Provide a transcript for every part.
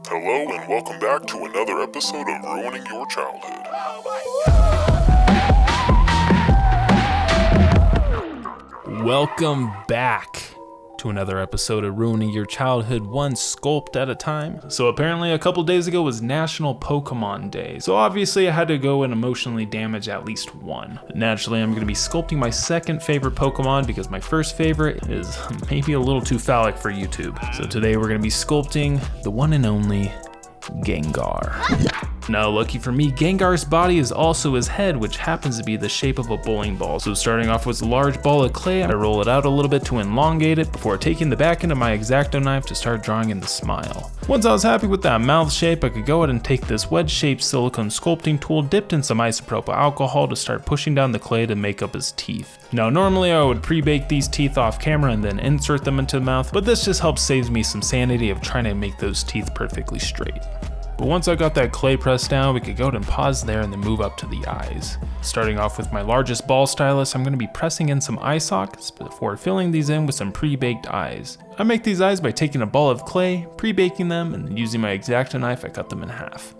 Hello and welcome back to another episode of Ruining Your Childhood. Welcome back to another episode of Ruining Your Childhood, one sculpt at a time. So apparently a couple days ago was National Pokémon Day. So obviously I had to go and emotionally damage at least one. Naturally, I'm going to be sculpting my second favorite Pokémon because my first favorite is maybe a little too phallic for YouTube. So today we're going to be sculpting the one and only Gengar. Now, lucky for me, Gengar's body is also his head, which happens to be the shape of a bowling ball. So starting off with a large ball of clay, I roll it out a little bit to elongate it before taking the back end of my X-Acto knife to start drawing in the smile. Once I was happy with that mouth shape, I could go ahead and take this wedge-shaped silicone sculpting tool dipped in some isopropyl alcohol to start pushing down the clay to make up his teeth. Now, normally I would pre-bake these teeth off camera and then insert them into the mouth, but this just helps save me some sanity of trying to make those teeth perfectly straight. But once I got that clay pressed down, we could go ahead and pause there and then move up to the eyes. Starting off with my largest ball stylus, I'm going to be pressing in some eye sockets before filling these in with some pre-baked eyes. I make these eyes by taking a ball of clay, pre-baking them, and then using my X-Acto knife, I cut them in half.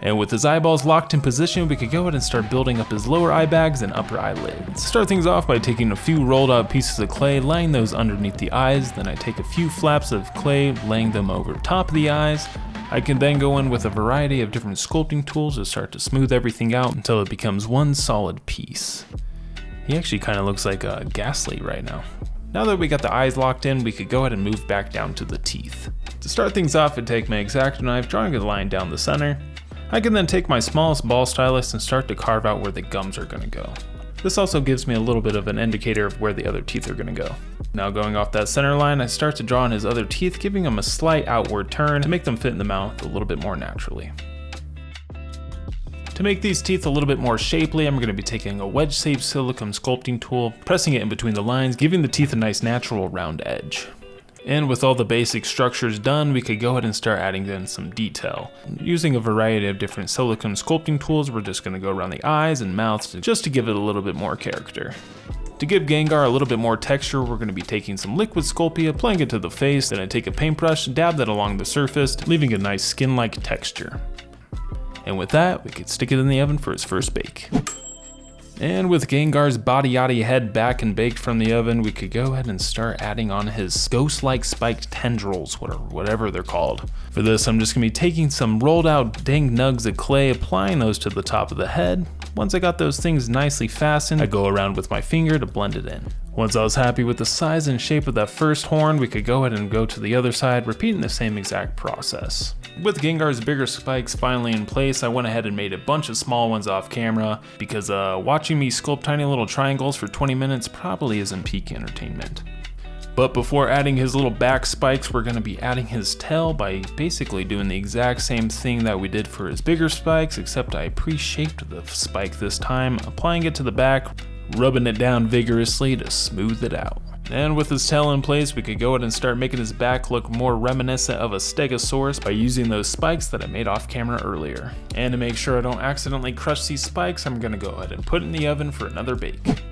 And with his eyeballs locked in position, we could go ahead and start building up his lower eye bags and upper eyelids. Start things off by taking a few rolled out pieces of clay, laying those underneath the eyes, then I take a few flaps of clay, laying them over top of the eyes. I can then go in with a variety of different sculpting tools to start to smooth everything out until it becomes one solid piece. He actually kind of looks like a Ghastly right now. Now that we got the eyes locked in, we could go ahead and move back down to the teeth. To start things off, I'd take my X-Acto knife, drawing a line down the center. I can then take my smallest ball stylus and start to carve out where the gums are going to go. This also gives me a little bit of an indicator of where the other teeth are going to go. Now going off that center line, I start to draw on his other teeth, giving them a slight outward turn to make them fit in the mouth a little bit more naturally. To make these teeth a little bit more shapely, I'm going to be taking a wedge-shaped silicone sculpting tool, pressing it in between the lines, giving the teeth a nice natural round edge. And with all the basic structures done, we could go ahead and start adding in some detail. Using a variety of different silicone sculpting tools, we're just going to go around the eyes and mouth just to give it a little bit more character. To give Gengar a little bit more texture, we're going to be taking some liquid Sculpey, applying it to the face, then I take a paintbrush, dab that along the surface, leaving a nice skin-like texture. And with that, we could stick it in the oven for his first bake. And with Gengar's body-yaddy head back and baked from the oven, we could go ahead and start adding on his ghost-like spiked tendrils, whatever they're called. For this, I'm just going to be taking some rolled out dang nugs of clay, applying those to the top of the head. Once I got those things nicely fastened, I go around with my finger to blend it in. Once I was happy with the size and shape of that first horn, we could go ahead and go to the other side, repeating the same exact process. With Gengar's bigger spikes finally in place, I went ahead and made a bunch of small ones off camera because watching me sculpt tiny little triangles for 20 minutes probably isn't peak entertainment. But before adding his little back spikes, we're going to be adding his tail by basically doing the exact same thing that we did for his bigger spikes, except I pre-shaped the spike this time, applying it to the back, rubbing it down vigorously to smooth it out. And with his tail in place, we could go ahead and start making his back look more reminiscent of a Stegosaurus by using those spikes that I made off camera earlier. And to make sure I don't accidentally crush these spikes, I'm going to go ahead and put it in the oven for another bake.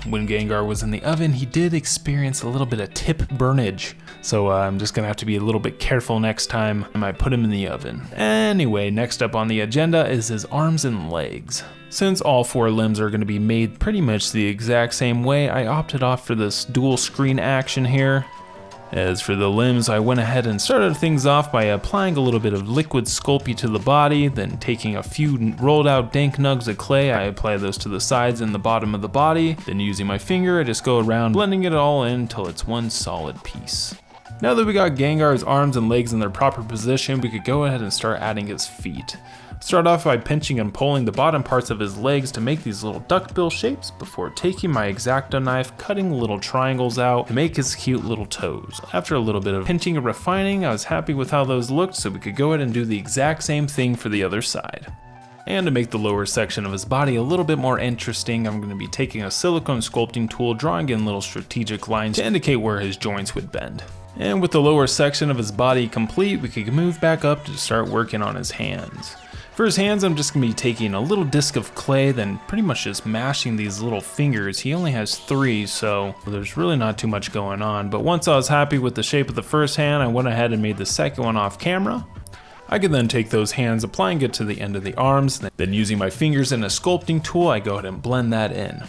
When Gengar was in the oven, he did experience a little bit of tip burnage, so I'm just gonna have to be a little bit careful next time I put him in the oven. Anyway, next up on the agenda is his arms and legs. Since all four limbs are gonna be made pretty much the exact same way, I opted off for this dual screen action here. As for the limbs, I went ahead and started things off by applying a little bit of liquid Sculpey to the body, then taking a few rolled out dank nugs of clay, I apply those to the sides and the bottom of the body, then using my finger, I just go around blending it all in until it's one solid piece. Now that we got Gengar's arms and legs in their proper position, we could go ahead and start adding his feet. Start off by pinching and pulling the bottom parts of his legs to make these little duckbill shapes before taking my X-Acto knife, cutting little triangles out to make his cute little toes. After a little bit of pinching and refining, I was happy with how those looked, so we could go ahead and do the exact same thing for the other side. And to make the lower section of his body a little bit more interesting, I'm going to be taking a silicone sculpting tool, drawing in little strategic lines to indicate where his joints would bend. And with the lower section of his body complete, we could move back up to start working on his hands. For his hands, I'm just going to be taking a little disc of clay, then pretty much just mashing these little fingers. He only has 3, so there's really not too much going on. But once I was happy with the shape of the first hand, I went ahead and made the second one off camera. I could then take those hands, applying it to the end of the arms, then using my fingers and a sculpting tool, I go ahead and blend that in.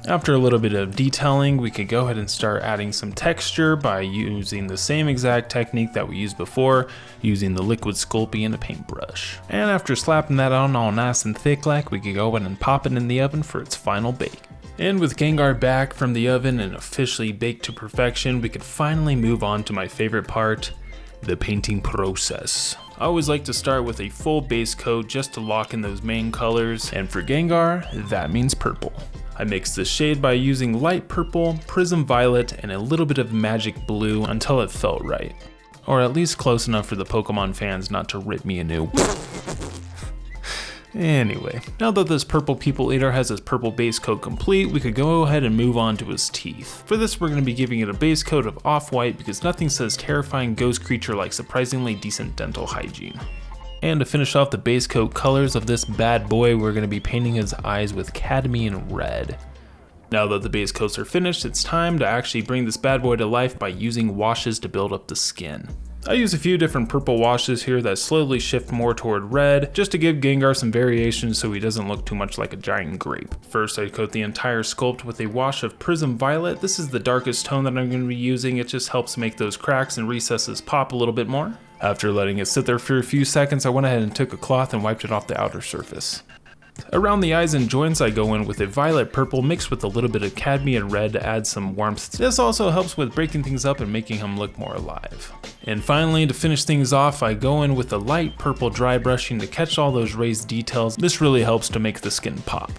After a little bit of detailing, we could go ahead and start adding some texture by using the same exact technique that we used before, using the liquid Sculpting and a paintbrush. And after slapping that on all nice and thick like, we could go ahead and pop it in the oven for its final bake. And with Gengar back from the oven and officially baked to perfection, we could finally move on to my favorite part, the painting process. I always like to start with a full base coat just to lock in those main colors, and for Gengar, that means purple. I mixed the shade by using light purple, prism violet, and a little bit of magic blue until it felt right. Or at least close enough for the Pokemon fans not to rip me a new. Anyway, now that this purple people eater has his purple base coat complete, we could go ahead and move on to his teeth. For this, we're going to be giving it a base coat of off-white because nothing says terrifying ghost creature like surprisingly decent dental hygiene. And to finish off the base coat colors of this bad boy, we're going to be painting his eyes with cadmium red. Now that the base coats are finished, it's time to actually bring this bad boy to life by using washes to build up the skin. I use a few different purple washes here that slowly shift more toward red, just to give Gengar some variation so he doesn't look too much like a giant grape. First, I coat the entire sculpt with a wash of prism violet. This is the darkest tone that I'm going to be using. It just helps make those cracks and recesses pop a little bit more. After letting it sit there for a few seconds, I went ahead and took a cloth and wiped it off the outer surface. Around the eyes and joints, I go in with a violet purple mixed with a little bit of cadmium red to add some warmth. This also helps with breaking things up and making him look more alive. And finally, to finish things off, I go in with a light purple dry brushing to catch all those raised details. This really helps to make the skin pop.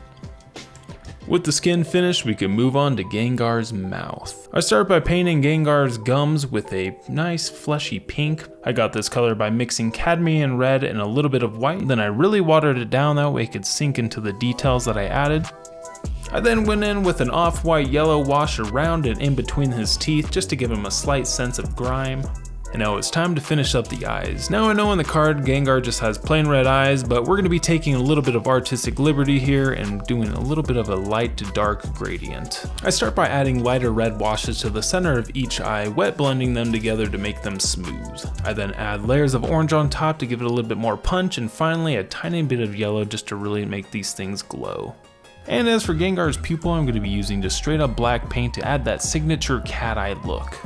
With the skin finished, we can move on to Gengar's mouth. I start by painting Gengar's gums with a nice fleshy pink. I got this color by mixing cadmium red and a little bit of white. Then I really watered it down that way it could sink into the details that I added. I then went in with an off-white yellow wash around and in between his teeth just to give him a slight sense of grime. And now it's time to finish up the eyes. Now I know on the card Gengar just has plain red eyes, but we're going to be taking a little bit of artistic liberty here and doing a little bit of a light to dark gradient. I start by adding lighter red washes to the center of each eye, wet blending them together to make them smooth. I then add layers of orange on top to give it a little bit more punch, and finally a tiny bit of yellow just to really make these things glow. And as for Gengar's pupil, I'm going to be using just straight up black paint to add that signature cat eye look.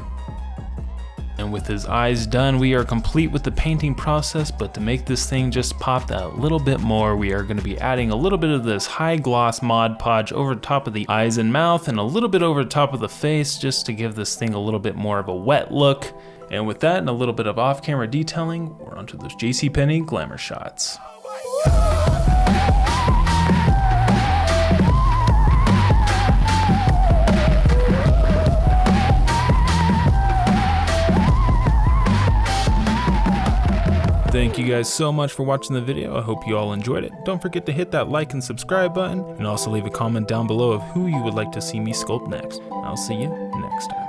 And with his eyes done, we are complete with the painting process, but to make this thing just pop a little bit more, we are going to be adding a little bit of this high gloss Mod Podge over top of the eyes and mouth and a little bit over top of the face just to give this thing a little bit more of a wet look. And with that and a little bit of off-camera detailing, we're onto those JCPenney glamour shots. Thank you guys so much for watching the video. I hope you all enjoyed it. Don't forget to hit that like and subscribe button, and also leave a comment down below of who you would like to see me sculpt next. I'll see you next time.